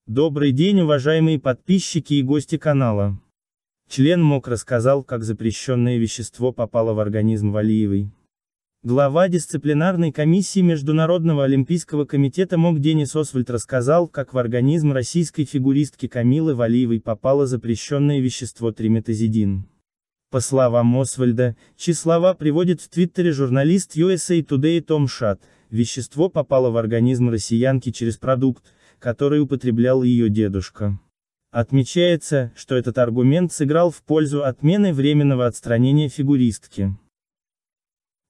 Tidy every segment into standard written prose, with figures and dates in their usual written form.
Добрый день, уважаемые подписчики и гости канала. Член МОК рассказал, как запрещенное вещество попало в организм Валиевой. Глава дисциплинарной комиссии Международного олимпийского комитета МОК Денис Освальд рассказал, как в организм российской фигуристки Камилы Валиевой попало запрещенное вещество триметазидин. По словам Освальда, чьи слова приводит в Твиттере журналист USA Today Том Шат, вещество попало в организм россиянки через продукт, который употреблял ее дедушка. Отмечается, что этот аргумент сыграл в пользу отмены временного отстранения фигуристки.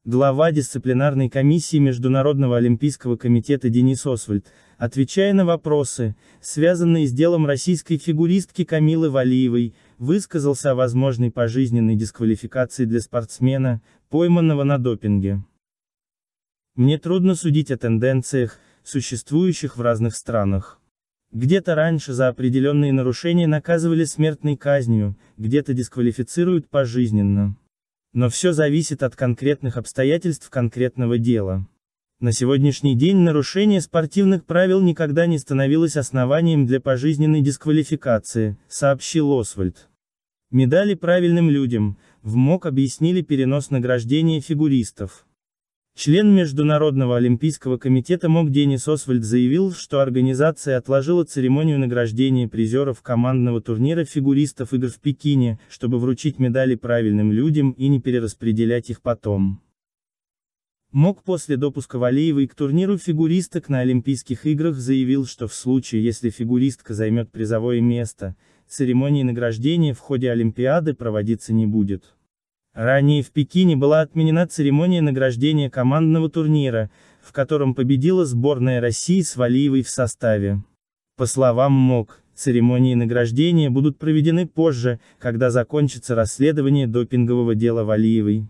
Глава дисциплинарной комиссии Международного олимпийского комитета Денис Освальд, отвечая на вопросы, связанные с делом российской фигуристки Камилы Валиевой, высказался о возможной пожизненной дисквалификации для спортсмена, пойманного на допинге. Мне трудно судить о тенденциях, существующих в разных странах. Где-то раньше за определенные нарушения наказывали смертной казнью, где-то дисквалифицируют пожизненно. Но все зависит от конкретных обстоятельств конкретного дела. На сегодняшний день нарушение спортивных правил никогда не становилось основанием для пожизненной дисквалификации, сообщил Освальд. Медали правильным людям, в МОК объяснили перенос награждения фигуристов. Член Международного олимпийского комитета МОК Денис Освальд заявил, что организация отложила церемонию награждения призеров командного турнира фигуристов игр в Пекине, чтобы вручить медали правильным людям и не перераспределять их потом. МОК после допуска Валиевой к турниру фигуристок на Олимпийских играх заявил, что в случае, если фигуристка займет призовое место, церемонии награждения в ходе Олимпиады проводиться не будет. Ранее в Пекине была отменена церемония награждения командного турнира, в котором победила сборная России с Валиевой в составе. По словам МОК, церемонии награждения будут проведены позже, когда закончится расследование допингового дела Валиевой.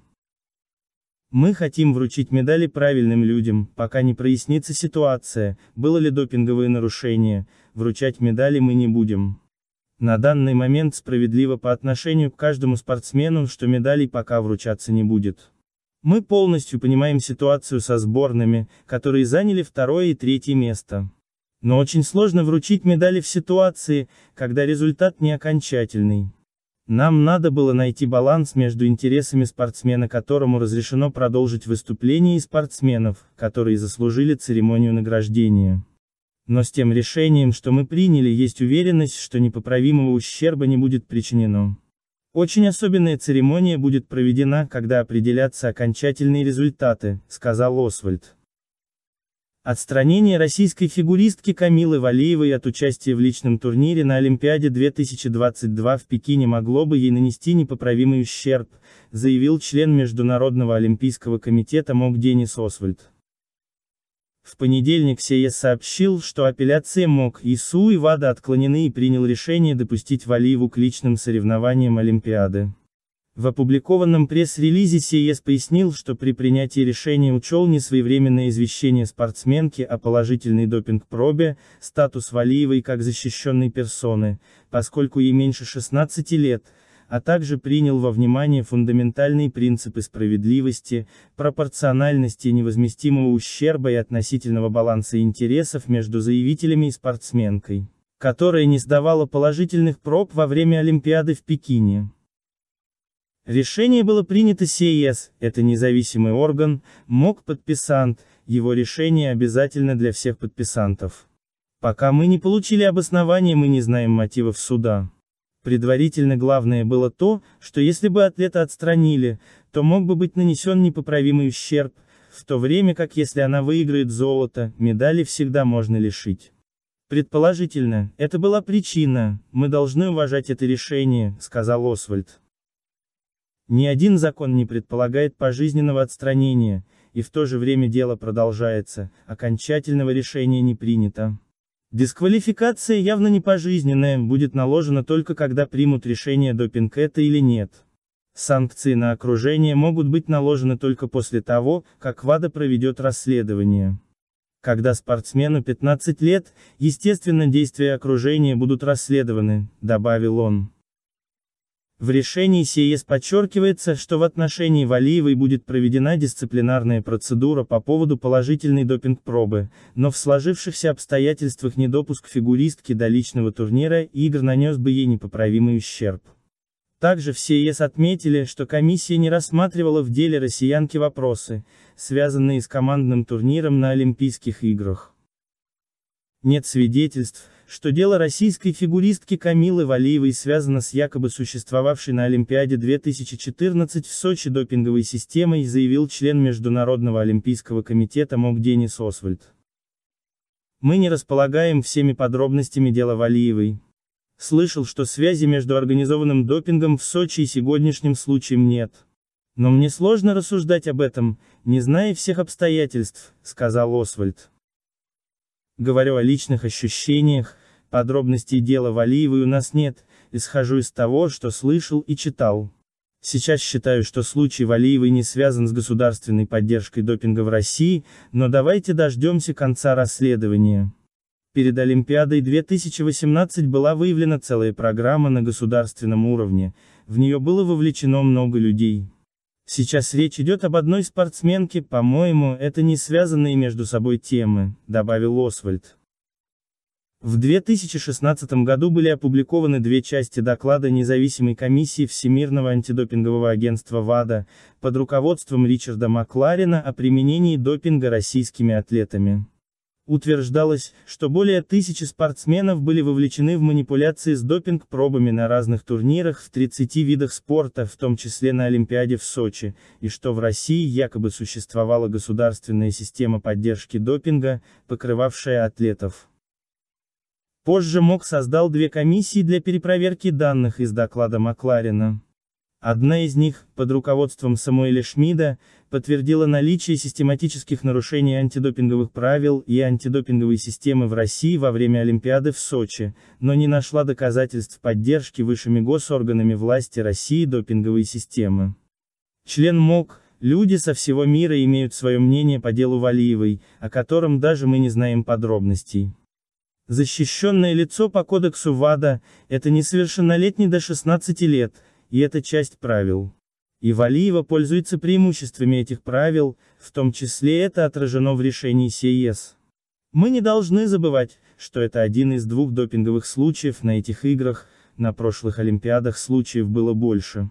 Мы хотим вручить медали правильным людям, пока не прояснится ситуация, было ли допинговые нарушения, вручать медали мы не будем. На данный момент справедливо по отношению к каждому спортсмену, что медалей пока вручаться не будет. Мы полностью понимаем ситуацию со сборными, которые заняли второе и третье место. Но очень сложно вручить медали в ситуации, когда результат не окончательный. Нам надо было найти баланс между интересами спортсмена, которому разрешено продолжить выступление, и спортсменов, которые заслужили церемонию награждения. Но с тем решением, что мы приняли, есть уверенность, что непоправимого ущерба не будет причинено. Очень особенная церемония будет проведена, когда определятся окончательные результаты, сказал Освальд. Отстранение российской фигуристки Камилы Валиевой от участия в личном турнире на Олимпиаде 2022 в Пекине могло бы ей нанести непоправимый ущерб, заявил член Международного олимпийского комитета МОК Денис Освальд. В понедельник СЕС сообщил, что апелляции МОК, ИСУ и ВАДА отклонены и принял решение допустить Валиеву к личным соревнованиям Олимпиады. В опубликованном пресс-релизе СЕС пояснил, что при принятии решения учел несвоевременное извещение спортсменки о положительной допинг-пробе, статус Валиевой как защищенной персоны, поскольку ей меньше 16 лет, а также принял во внимание фундаментальные принципы справедливости, пропорциональности, невозместимого ущерба и относительного баланса интересов между заявителями и спортсменкой, которая не сдавала положительных проб во время Олимпиады в Пекине. Решение было принято СЕС, это независимый орган, МОК-подписант, его решение обязательно для всех подписантов. Пока мы не получили обоснования, мы не знаем мотивов суда. Предварительно главное было то, что если бы атлета отстранили, то мог бы быть нанесен непоправимый ущерб, в то время как если она выиграет золото, медали всегда можно лишить. Предположительно, это была причина, мы должны уважать это решение, сказал Освальд. Ни один закон не предполагает пожизненного отстранения, и в то же время дело продолжается, окончательного решения не принято. Дисквалификация явно не пожизненная, будет наложена только когда примут решение, допинг это или нет. Санкции на окружение могут быть наложены только после того, как ВАДА проведет расследование. Когда спортсмену 15 лет, естественно, действия окружения будут расследованы, добавил он. В решении СЕС подчеркивается, что в отношении Валиевой будет проведена дисциплинарная процедура по поводу положительной допинг-пробы, но в сложившихся обстоятельствах недопуск фигуристки до личного турнира и игр нанес бы ей непоправимый ущерб. Также в СЕС отметили, что комиссия не рассматривала в деле россиянки вопросы, связанные с командным турниром на Олимпийских играх. Нет свидетельств, что дело российской фигуристки Камилы Валиевой связано с якобы существовавшей на Олимпиаде 2014 в Сочи допинговой системой, заявил член Международного олимпийского комитета МОК Денис Освальд. Мы не располагаем всеми подробностями дела Валиевой. Слышал, что связи между организованным допингом в Сочи и сегодняшним случаем нет. Но мне сложно рассуждать об этом, не зная всех обстоятельств, сказал Освальд. Говорю о личных ощущениях, подробностей дела Валиевой у нас нет, исхожу из того, что слышал и читал. Сейчас считаю, что случай Валиевой не связан с государственной поддержкой допинга в России, но давайте дождемся конца расследования. Перед Олимпиадой 2018 была выявлена целая программа на государственном уровне, в нее было вовлечено много людей. Сейчас речь идет об одной спортсменке, по-моему, это не связанные между собой темы, добавил Освальд. В 2016 году были опубликованы две части доклада независимой комиссии Всемирного антидопингового агентства ВАДА, под руководством Ричарда Макларена о применении допинга российскими атлетами. Утверждалось, что более 1000 спортсменов были вовлечены в манипуляции с допинг-пробами на разных турнирах в 30 видах спорта, в том числе на Олимпиаде в Сочи, и что в России якобы существовала государственная система поддержки допинга, покрывавшая атлетов. Позже МОК создал две комиссии для перепроверки данных из доклада Макларена. Одна из них, под руководством Самуэля Шмида, подтвердила наличие систематических нарушений антидопинговых правил и антидопинговой системы в России во время Олимпиады в Сочи, но не нашла доказательств поддержки высшими госорганами власти России допинговой системы. Член МОК, люди со всего мира имеют свое мнение по делу Валиевой, о котором даже мы не знаем подробностей. Защищенное лицо по кодексу ВАДА – это несовершеннолетний до 16 лет, и это часть правил. И Валиева пользуется преимуществами этих правил, в том числе это отражено в решении СЕС. Мы не должны забывать, что это один из двух допинговых случаев на этих играх, на прошлых Олимпиадах случаев было больше.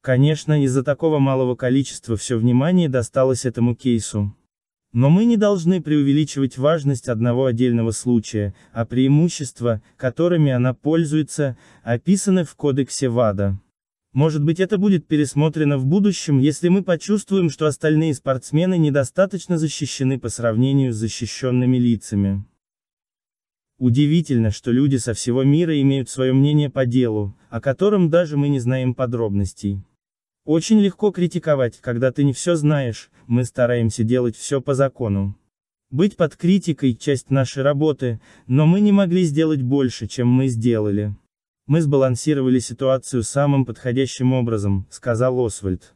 Конечно, из-за такого малого количества все внимание досталось этому кейсу. Но мы не должны преувеличивать важность одного отдельного случая, а преимущества, которыми она пользуется, описаны в кодексе ВАДА. Может быть, это будет пересмотрено в будущем, если мы почувствуем, что остальные спортсмены недостаточно защищены по сравнению с защищенными лицами. Удивительно, что люди со всего мира имеют свое мнение по делу, о котором даже мы не знаем подробностей. Очень легко критиковать, когда ты не все знаешь, мы стараемся делать все по закону. Быть под критикой – часть нашей работы, но мы не могли сделать больше, чем мы сделали. Мы сбалансировали ситуацию самым подходящим образом, сказал Освальд.